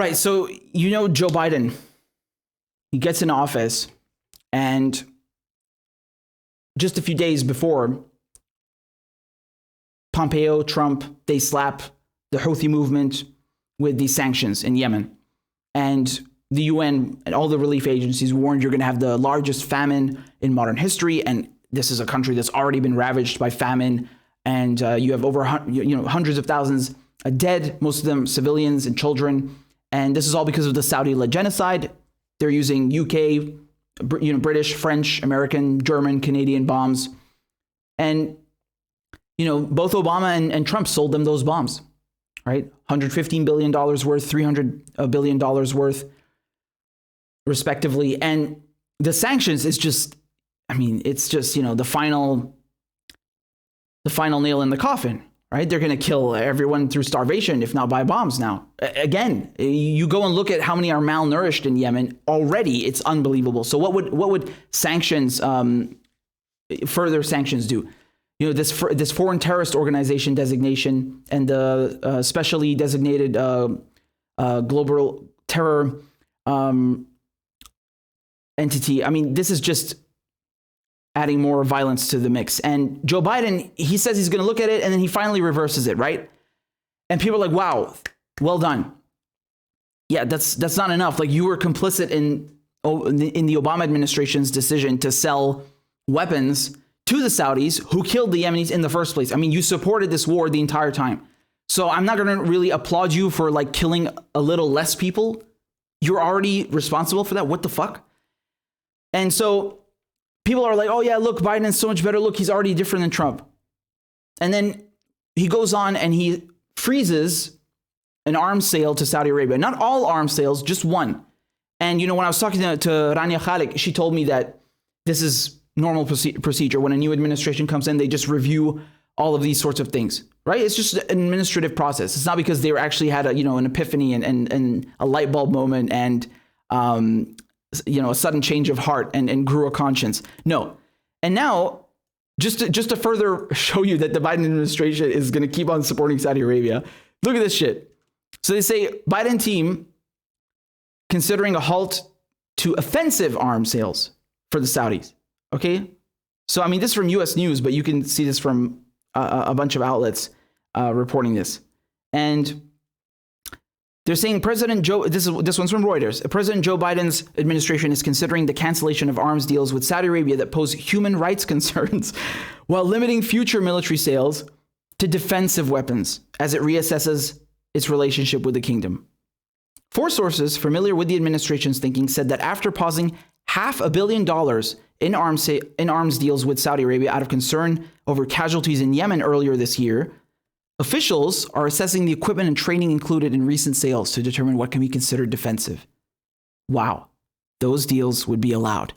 Right. So, Joe Biden, he gets in office, and just a few days before, Pompeo, Trump, they slap the Houthi movement with these sanctions in Yemen. And the UN and all the relief agencies warned you're going to have the largest famine in modern history. And this is a country that's already been ravaged by famine. And you have over hundreds of thousands dead, most of them civilians and children. And this is all because of the Saudi-led genocide. They're using UK, British, French, American, German, Canadian bombs. And, both Obama and Trump sold them those bombs, right? $115 billion worth, $300 billion worth, respectively. And the sanctions is just, it's just, the final nail in the coffin, right? They're going to kill everyone through starvation, if not by bombs now. Again, you go and look at how many are malnourished in Yemen already. It's unbelievable. So what would sanctions, further sanctions do? This foreign terrorist organization designation and the specially designated global terror entity. This is just adding more violence to the mix. And Joe Biden, he says he's going to look at it, and then he finally reverses it, right? And people are like, wow, well done. Yeah, that's not enough. Like, you were complicit in the Obama administration's decision to sell weapons to the Saudis who killed the Yemenis in the first place. You supported this war the entire time. So I'm not going to really applaud you for killing a little less people. You're already responsible for that. What the fuck? And so people are like, oh yeah, look, Biden is so much better. Look, he's already different than Trump. And then he goes on and he freezes an arms sale to Saudi Arabia. Not all arms sales, just one. And when I was talking to Rania Khalik, she told me that this is normal procedure. When a new administration comes in, they just review all of these sorts of things, right? It's just an administrative process. It's not because they actually had an epiphany and a light bulb moment and a sudden change of heart and grew a conscience. No. And now, just to further show you that the Biden administration is going to keep on supporting Saudi Arabia, look at this shit. So they say Biden team considering a halt to offensive arms sales for the Saudis. Okay. So, this is from US News, but you can see this from a bunch of outlets reporting this. And they're saying President Joe, this one's from Reuters. President Joe Biden's administration is considering the cancellation of arms deals with Saudi Arabia that pose human rights concerns while limiting future military sales to defensive weapons as it reassesses its relationship with the kingdom. 4 sources familiar with the administration's thinking said that after pausing $500 million in arms deals with Saudi Arabia out of concern over casualties in Yemen earlier this year, officials are assessing the equipment and training included in recent sales to determine what can be considered defensive. Wow, those deals would be allowed.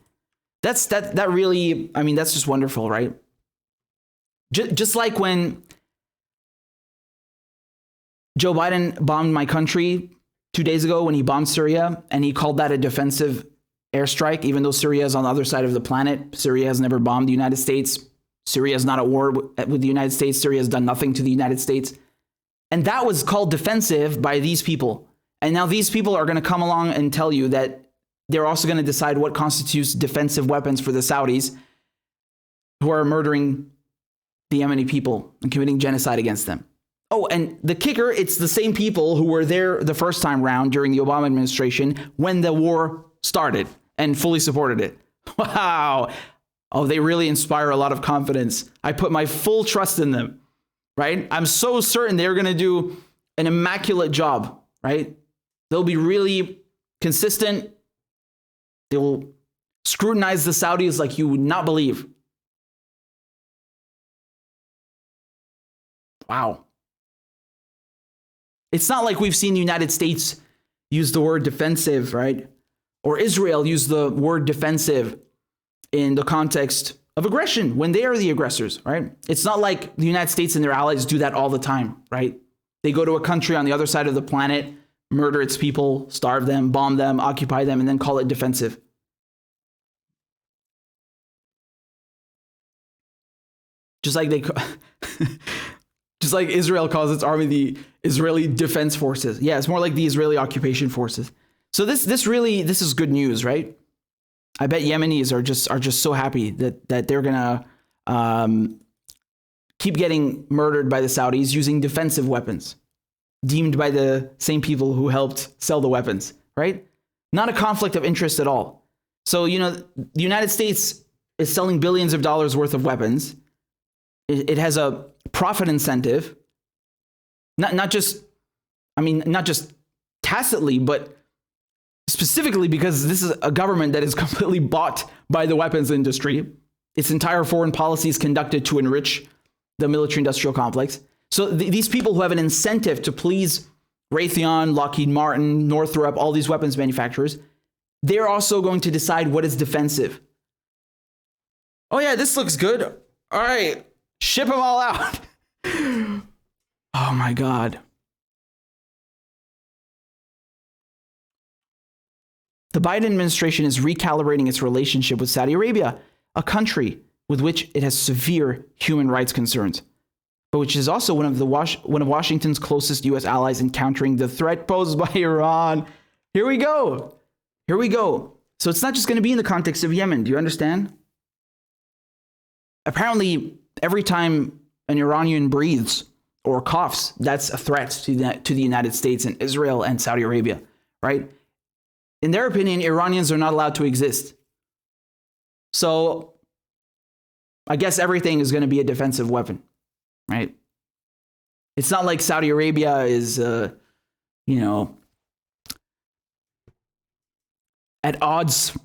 That really, that's just wonderful, right? Just like when Joe Biden bombed my country 2 days ago when he bombed Syria, and he called that a defensive airstrike, even though Syria is on the other side of the planet. Syria has never bombed the United States. Syria is not at war with the United States. Syria has done nothing to the United States. And that was called defensive by these people. And now these people are going to come along and tell you that they're also going to decide what constitutes defensive weapons for the Saudis who are murdering the Yemeni people and committing genocide against them. Oh, and the kicker, it's the same people who were there the first time round during the Obama administration when the war started and fully supported it. Wow. Oh, they really inspire a lot of confidence. I put my full trust in them, right? I'm so certain they're going to do an immaculate job, right? They'll be really consistent. They will scrutinize the Saudis like you would not believe. Wow. It's not like we've seen the United States use the word defensive, right? Or Israel use the word defensive in the context of aggression when they are the aggressors, right? It's not like the United States and their allies do that all the time, right? They go to a country on the other side of the planet, murder its people, starve them, bomb them, occupy them, and then call it defensive. Just like Just like Israel calls its army the Israeli Defense Forces. Yeah, it's more like the Israeli Occupation Forces. So this is good news, right? I bet Yemenis are just so happy that they're gonna keep getting murdered by the Saudis using defensive weapons, deemed by the same people who helped sell the weapons, right? Not a conflict of interest at all. So, the United States is selling billions of dollars worth of weapons. It has a profit incentive, not just tacitly, but specifically because this is a government that is completely bought by the weapons industry. Its entire foreign policy is conducted to enrich the military-industrial complex. So these people who have an incentive to please Raytheon, Lockheed Martin, Northrop, all these weapons manufacturers, they're also going to decide what is defensive. Oh yeah, this looks good. All right, ship them all out. Oh my God. The Biden administration is recalibrating its relationship with Saudi Arabia, a country with which it has severe human rights concerns, but which is also one of Washington's closest U.S. allies in countering the threat posed by Iran. Here we go. So it's not just going to be in the context of Yemen. Do you understand? Apparently, every time an Iranian breathes or coughs, that's a threat to the United States and Israel and Saudi Arabia, right? In their opinion, Iranians are not allowed to exist. So I guess everything is going to be a defensive weapon, right? It's not like Saudi Arabia is, at odds,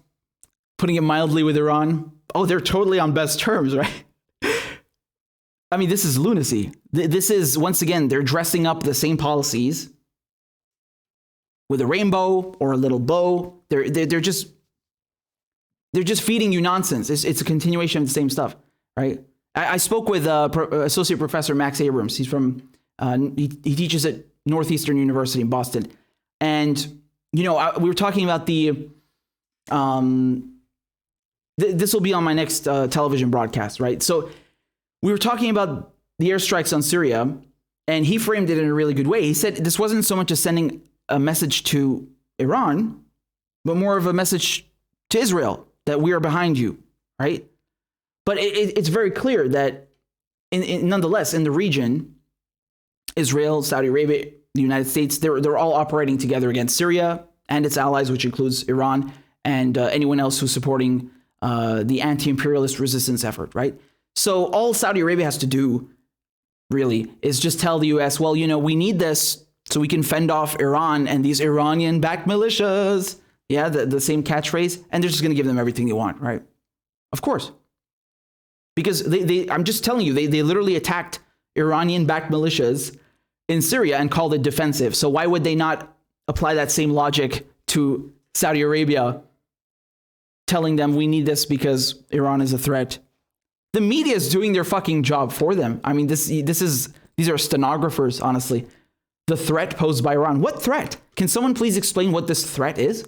putting it mildly, with Iran. Oh, they're totally on best terms, right? I mean, this is lunacy. This is, once again, they're dressing up the same policies with a rainbow or a little bow. They're just feeding you nonsense. It's a continuation of the same stuff, right? I spoke with Associate Professor Max Abrams. He's from he teaches at Northeastern University in Boston, and we were talking about the this will be on my next television broadcast, right? So we were talking about the airstrikes on Syria, and he framed it in a really good way. He said this wasn't so much as sending a message to Iran, but more of a message to Israel that we are behind you, right? But it's very clear that nonetheless, in the region, Israel, Saudi Arabia, the United States, they're all operating together against Syria and its allies, which includes Iran and anyone else who's supporting the anti-imperialist resistance effort, right? So all Saudi Arabia has to do, really, is just tell the U.S., well, we need this so we can fend off Iran and these Iranian-backed militias. Yeah, the same catchphrase. And they're just going to give them everything they want, right? Of course. Because I'm just telling you, they literally attacked Iranian-backed militias in Syria and called it defensive. So why would they not apply that same logic to Saudi Arabia, telling them we need this because Iran is a threat? The media is doing their fucking job for them. I mean, these are stenographers, honestly. The threat posed by Iran. What threat? Can someone please explain what this threat is?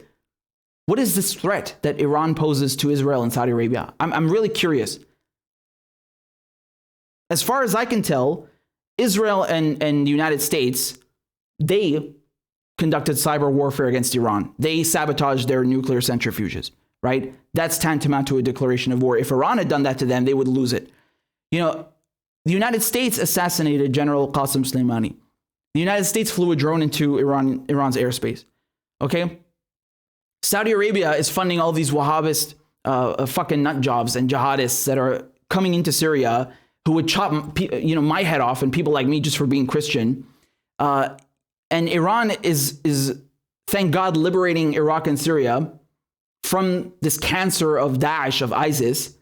What is this threat that Iran poses to Israel and Saudi Arabia? I'm really curious. As far as I can tell, Israel and the United States, they conducted cyber warfare against Iran. They sabotaged their nuclear centrifuges, right? That's tantamount to a declaration of war. If Iran had done that to them, they would lose it. The United States assassinated General Qasem Soleimani. The United States flew a drone into Iran's airspace. Okay? Saudi Arabia is funding all these Wahhabist fucking nut jobs and jihadists that are coming into Syria who would chop my head off and people like me just for being Christian. And Iran is thank God liberating Iraq and Syria from this cancer of Daesh, of ISIS.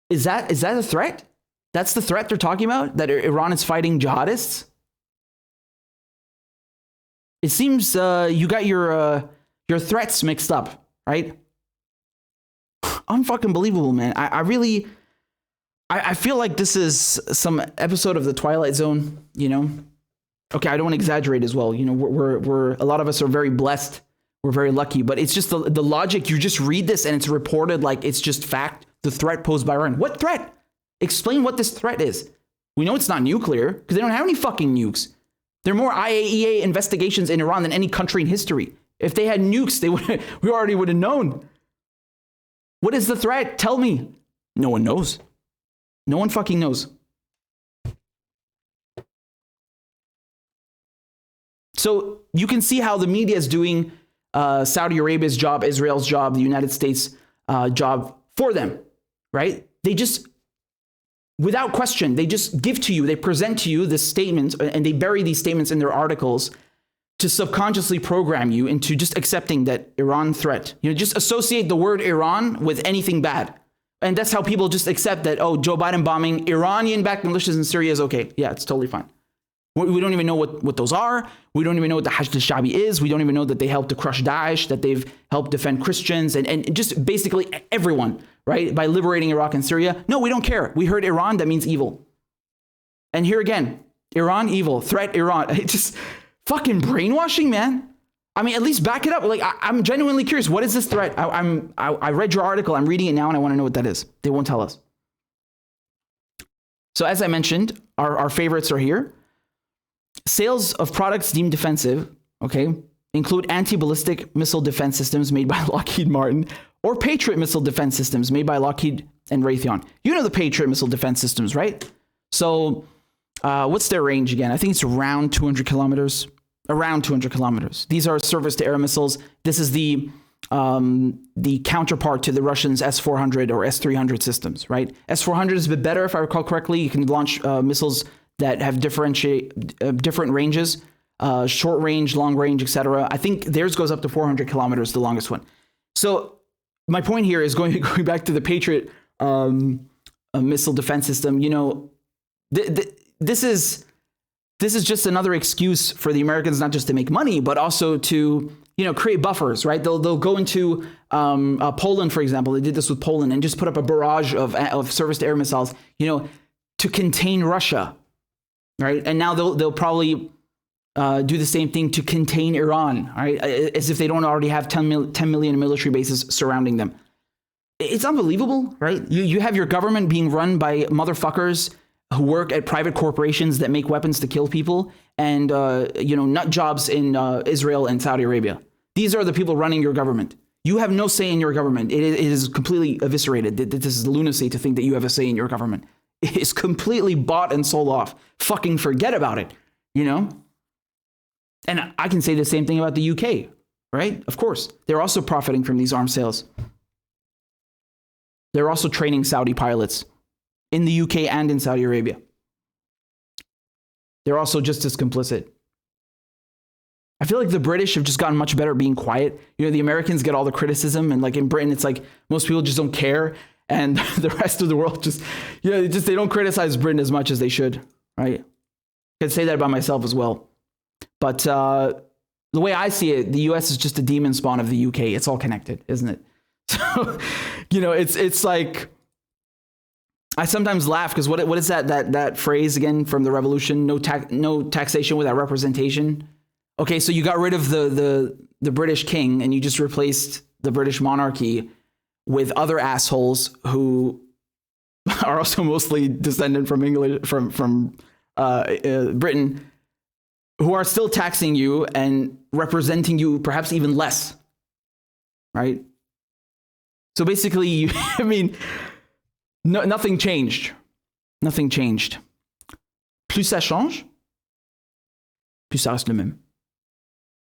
Is that a threat? That's the threat they're talking about? That Iran is fighting jihadists? It seems you got your threats mixed up, right? Unfucking believable, man. I really feel like this is some episode of the Twilight Zone, Okay, I don't want to exaggerate as well. We're a lot of us are very blessed. We're very lucky, but it's just the logic. You just read this and it's reported like it's just fact. The threat posed by Iran. What threat? Explain what this threat is. We know it's not nuclear because they don't have any fucking nukes. There are more IAEA investigations in Iran than any country in history. If they had nukes, we already would have known. What is the threat? Tell me. No one knows. No one fucking knows. So you can see how the media is doing Saudi Arabia's job, Israel's job, the United States' job for them, right? They just, without question, they just give to you, they present to you this statement, and they bury these statements in their articles to subconsciously program you into just accepting that Iran threat. You know, just associate the word Iran with anything bad. And that's how people just accept that, oh, Joe Biden bombing Iranian-backed militias in Syria is okay. Yeah, it's totally fine. We don't even know what those are. We don't even know what the Hashd al-Sha'bi is. We don't even know that they helped to crush Daesh, that they've helped defend Christians and just basically everyone, right? By liberating Iraq and Syria. No, we don't care. We heard Iran, that means evil. And here again, Iran, evil, threat, Iran. It's just fucking brainwashing, man. I mean, at least back it up. Like, I'm genuinely curious. What is this threat? I read your article. I'm reading it now, and I want to know what that is. They won't tell us. So as I mentioned, our favorites are here. Sales of products deemed defensive, okay, include anti-ballistic missile defense systems made by Lockheed Martin or Patriot missile defense systems made by Lockheed and Raytheon. You know the Patriot missile defense systems, right? So what's their range again? I think it's around 200 kilometers. Around 200 kilometers. These are surface-to-air missiles. This is the counterpart to the Russians' S-400 or S-300 systems, right? S-400 is a bit better, if I recall correctly. You can launch missiles that have different ranges, short range, long range, etc. I think theirs goes up to 400 kilometers, the longest one. So my point here is going back to the Patriot missile defense system. You know, this is just another excuse for the Americans not just to make money, but also to, you know, create buffers, right? They'll go into Poland, for example. They did this with Poland and just put up a barrage of surface-to-air missiles, you know, to contain Russia, right? And now they'll probably do the same thing to contain Iran, right? As if they don't already have 10 million military bases surrounding them. It's unbelievable, right? You have your government being run by motherfuckers who work at private corporations that make weapons to kill people and, you know, nut jobs in Israel and Saudi Arabia. These are the people running your government. You have no say in your government. It is completely eviscerated. This is lunacy to think that you have a say in your government. It is completely bought and sold off. Fucking forget about it, you know? And I can say the same thing about the UK, right? Of course. They're also profiting from these arms sales. They're also training Saudi pilots in the UK and in Saudi Arabia. They're also just as complicit. I feel like the British have just gotten much better at being quiet. You know, the Americans get all the criticism, and like in Britain, it's like most people just don't care. And the rest of the world just, you know, they don't criticize Britain as much as they should, right? I can say that about myself as well. But the way I see it, the US is just a demon spawn of the UK. It's all connected, isn't it? So, you know, it's like, I sometimes laugh because what is that phrase again from the revolution? No taxation without representation. Okay, so you got rid of the British king and you just replaced the British monarchy with other assholes who are also mostly descendant from England, from Britain, who are still taxing you and representing you perhaps even less, right? So basically, I mean, nothing changed. Nothing changed. Plus ça change, plus ça reste le même.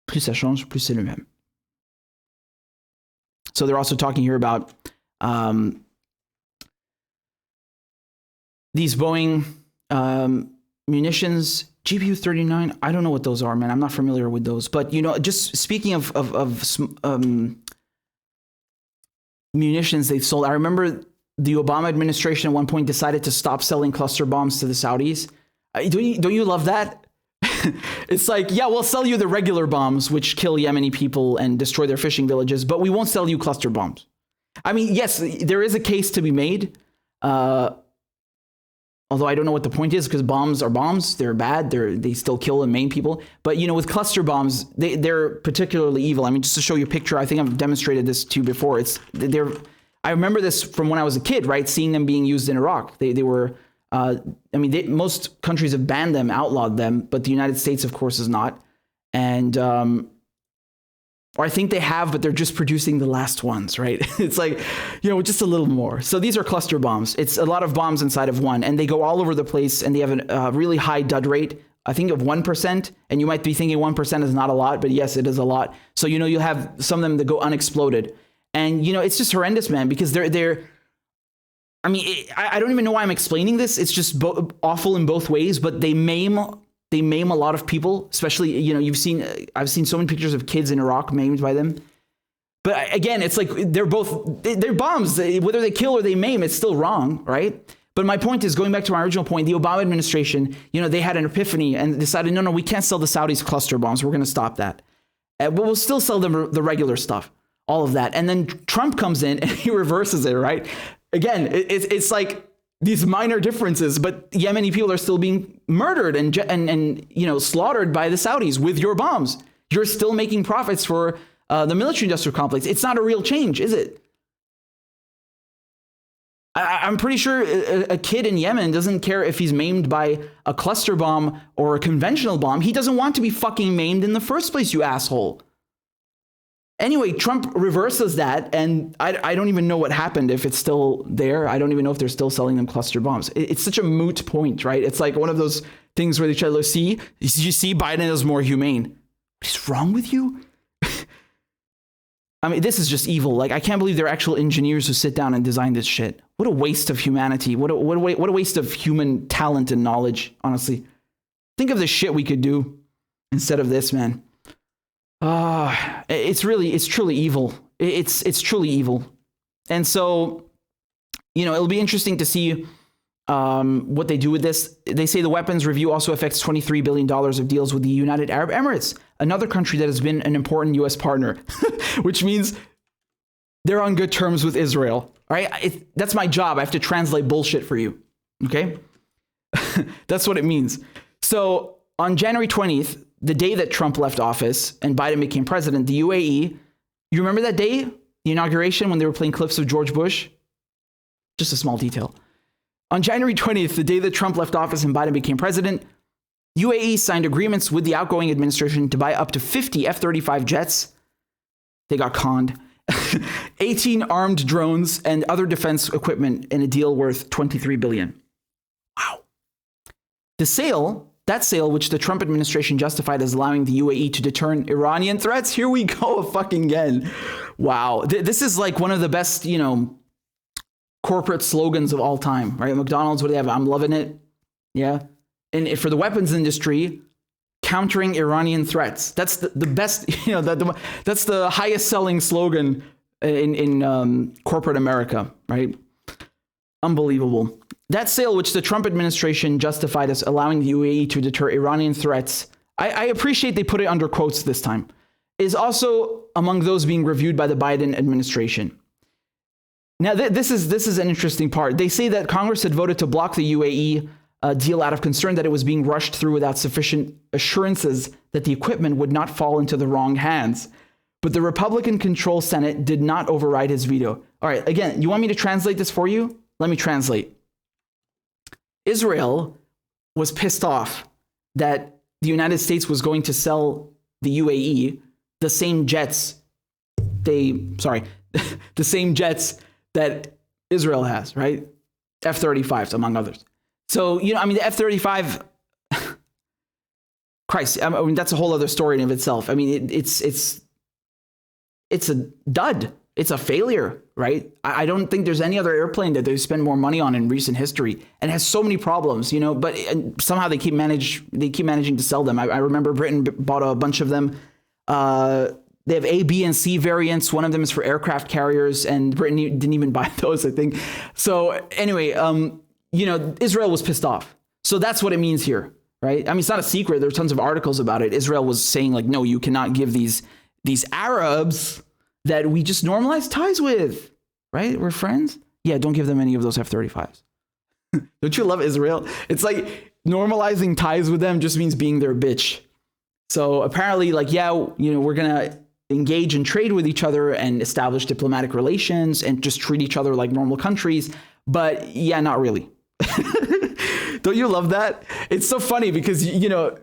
Plus ça change, plus c'est le même. So they're also talking here about these Boeing munitions, GPU-39. I don't know what those are, man. I'm not familiar with those. But, you know, just speaking of munitions they've sold, I remember the Obama administration at one point decided to stop selling cluster bombs to the Saudis. Don't you love that? It's like, yeah, we'll sell you the regular bombs, which kill Yemeni people and destroy their fishing villages, but we won't sell you cluster bombs. I mean, yes, there is a case to be made, although I don't know what the point is, because bombs are bombs. They're bad. They still kill and maim people. But, you know, with cluster bombs, they're particularly evil. I mean, just to show you a picture, I think I've demonstrated this to you before. I remember this from when I was a kid, right? Seeing them being used in Iraq. They were I mean, most countries have banned them, outlawed them, but the United States, of course, is not. And or I think they have, but they're just producing the last ones, right? It's like, just a little more. So these are cluster bombs. It's a lot of bombs inside of one, and they go all over the place, and they have a really high dud rate, I think of 1%. And you might be thinking 1% is not a lot, but yes, it is a lot. So, you'll have some of them that go unexploded. And, it's just horrendous, man, because they're I mean, I don't even know why I'm explaining this. It's just awful in both ways, but they maim a lot of people, especially, I've seen so many pictures of kids in Iraq maimed by them. But again, it's like they're bombs. Whether they kill or they maim, it's still wrong, right? But my point is, going back to my original point, the Obama administration, they had an epiphany and decided, no, we can't sell the Saudis cluster bombs. We're going to stop that. But we'll still sell them the regular stuff, all of that. And then Trump comes in and he reverses it, right? Again, it's like these minor differences, but Yemeni people are still being murdered and slaughtered by the Saudis with your bombs. You're still making profits for the military-industrial complex. It's not a real change, is it? I'm pretty sure a kid in Yemen doesn't care if he's maimed by a cluster bomb or a conventional bomb. He doesn't want to be fucking maimed in the first place, you asshole. Anyway, Trump reverses that, and I don't even know what happened, if it's still there. I don't even know if they're still selling them cluster bombs. It's such a moot point, right? It's like one of those things where they try to see, you see Biden is more humane. What is wrong with you? I mean, this is just evil. Like, I can't believe there are actual engineers who sit down and design this shit. What a waste of humanity. What a waste of human talent and knowledge, honestly. Think of the shit we could do instead of this, man. It's truly evil. It's truly evil. And so, it'll be interesting to see what they do with this. They say the weapons review also affects $23 billion of deals with the United Arab Emirates, another country that has been an important U.S. partner, which means they're on good terms with Israel. All right. That's my job. I have to translate bullshit for you. Okay. That's what it means. So on January 20th, the day that Trump left office and Biden became president, the UAE, you remember that day, the inauguration, when they were playing clips of George Bush? Just a small detail. On January 20th, the day that Trump left office and Biden became president, UAE signed agreements with the outgoing administration to buy up to 50 F-35 jets. They got conned. 18 armed drones and other defense equipment in a deal worth $23 billion. Wow. That sale, which the Trump administration justified as allowing the UAE to deter Iranian threats. Here we go fucking again. Wow. This is like one of the best, corporate slogans of all time, right? McDonald's, what do they have? I'm loving it. Yeah. And for the weapons industry, countering Iranian threats. That's the best, that's the highest selling slogan in corporate America, right? Unbelievable. That sale, which the Trump administration justified as allowing the UAE to deter Iranian threats, I appreciate they put it under quotes this time, is also among those being reviewed by the Biden administration. Now, this is an interesting part. They say that Congress had voted to block the UAE deal out of concern that it was being rushed through without sufficient assurances that the equipment would not fall into the wrong hands. But the Republican-controlled Senate did not override his veto. All right, again, you want me to translate this for you? Let me translate. Israel was pissed off that the United States was going to sell the UAE the same jets the same jets that Israel has, right? F-35s, among others. So, the F-35, Christ, that's a whole other story in of itself. I mean, it's a dud. It's a failure, right? I don't think there's any other airplane that they spend more money on in recent history, and it has so many problems, but somehow they keep managing to sell them. I remember Britain bought a bunch of them. They have A, B, and C variants. One of them is for aircraft carriers, and Britain didn't even buy those, I think. So anyway, Israel was pissed off. So that's what it means here, right? I mean, it's not a secret. There are tons of articles about it. Israel was saying like, no, you cannot give these Arabs that we just normalize ties with, right? We're friends. Yeah, don't give them any of those F-35s. Don't you love Israel? It's like normalizing ties with them just means being their bitch. So apparently, we're going to engage in trade with each other and establish diplomatic relations and just treat each other like normal countries. But yeah, not really. Don't you love that? It's so funny because, you know,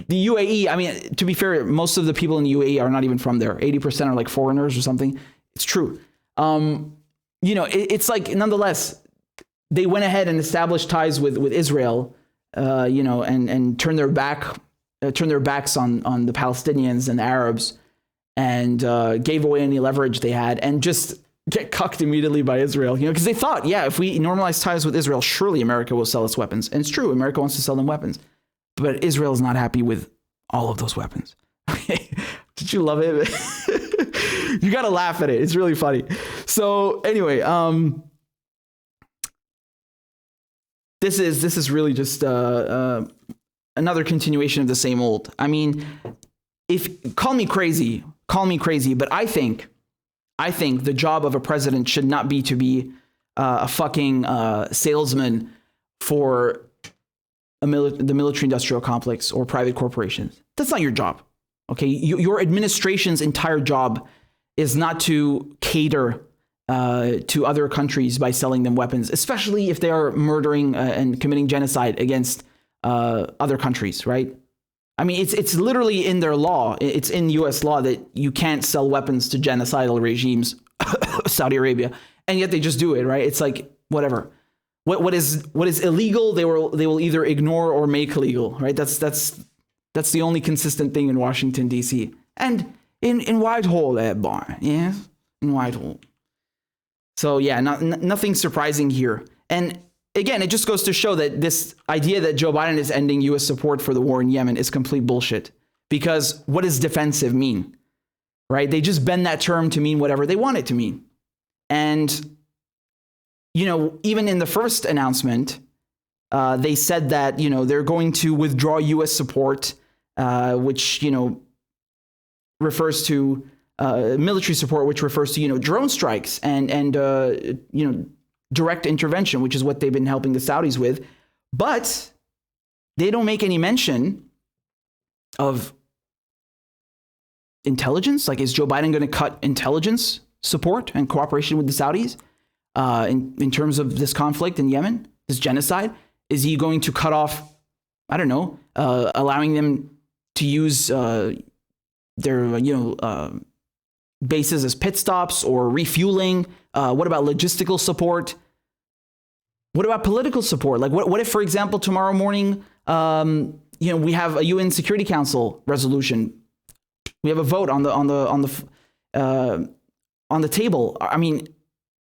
the UAE, I mean, to be fair, most of the people in the UAE are not even from there. 80% are like foreigners or something. It's true. You know, it's like, nonetheless, they went ahead and established ties with Israel, you know, and turned their backs on the Palestinians and the Arabs, and gave away any leverage they had, and just get cucked immediately by Israel, you know, because they thought, yeah, if we normalize ties with Israel, surely America will sell us weapons. And it's true, America wants to sell them weapons, but Israel is not happy with all of those weapons. Did you love it? You got to laugh at it. It's really funny. So anyway, this is really just another continuation of the same old. I mean, call me crazy, but I think the job of a president should not be to be a fucking salesman for the military-industrial complex or private corporations. That's not your job, okay? Your administration's entire job is not to cater to other countries by selling them weapons, especially if they are murdering and committing genocide against other countries, right? I mean, it's literally in their law. It's in U.S. law that you can't sell weapons to genocidal regimes, Saudi Arabia, and yet they just do it, right? It's like, whatever. What is illegal, they will either ignore or make legal, right? That's the only consistent thing in Washington, D.C. and in Whitehall, yeah, in Whitehall. So yeah, nothing surprising here. And again, it just goes to show that this idea that Joe Biden is ending U.S. support for the war in Yemen is complete bullshit. Because what does defensive mean, right? They just bend that term to mean whatever they want it to mean. And, you know, even in the first announcement, they said that, you know, they're going to withdraw U.S. support, which, you know, refers to military support, which refers to, you know, drone strikes and you know, direct intervention, which is what they've been helping the Saudis with. But they don't make any mention of intelligence. Like, is Joe Biden going to cut intelligence support and cooperation with the Saudis in terms of this conflict in Yemen, this genocide? Is he going to cut off, I don't know, allowing them to use their, you know, bases as pit stops or refueling? What about logistical support? What about political support? Like, what if, for example, tomorrow morning, you know, we have a UN Security Council resolution, we have a vote on the table. I mean,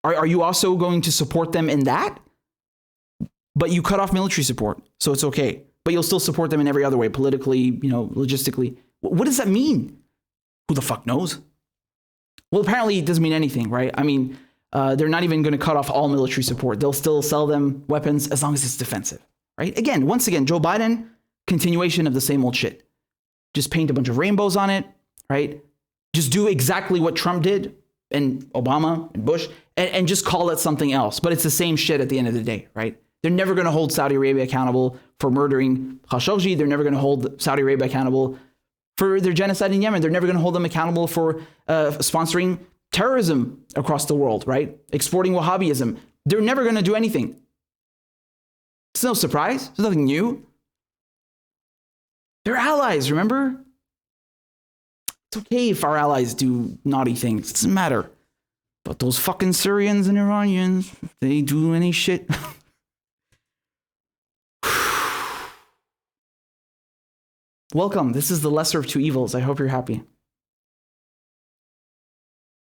are you also going to support them in that? But you cut off military support, so it's okay. But you'll still support them in every other way, politically, you know, logistically. What does that mean? Who the fuck knows? Well, apparently it doesn't mean anything, right? I mean, they're not even going to cut off all military support. They'll still sell them weapons as long as it's defensive, right? Once again, Joe Biden, continuation of the same old shit. Just paint a bunch of rainbows on it, right? Just do exactly what Trump did and Obama and Bush and just call it something else. But it's the same shit at the end of the day, right? They're never going to hold Saudi Arabia accountable for murdering Khashoggi. They're never going to hold Saudi Arabia accountable for their genocide in Yemen. They're never going to hold them accountable for sponsoring terrorism across the world, right? Exporting Wahhabism. They're never going to do anything. It's no surprise. There's nothing new. They're allies, remember? It's okay if our allies do naughty things. It doesn't matter. But those fucking Syrians and Iranians, if they do any shit. Welcome. This is the lesser of two evils. I hope you're happy.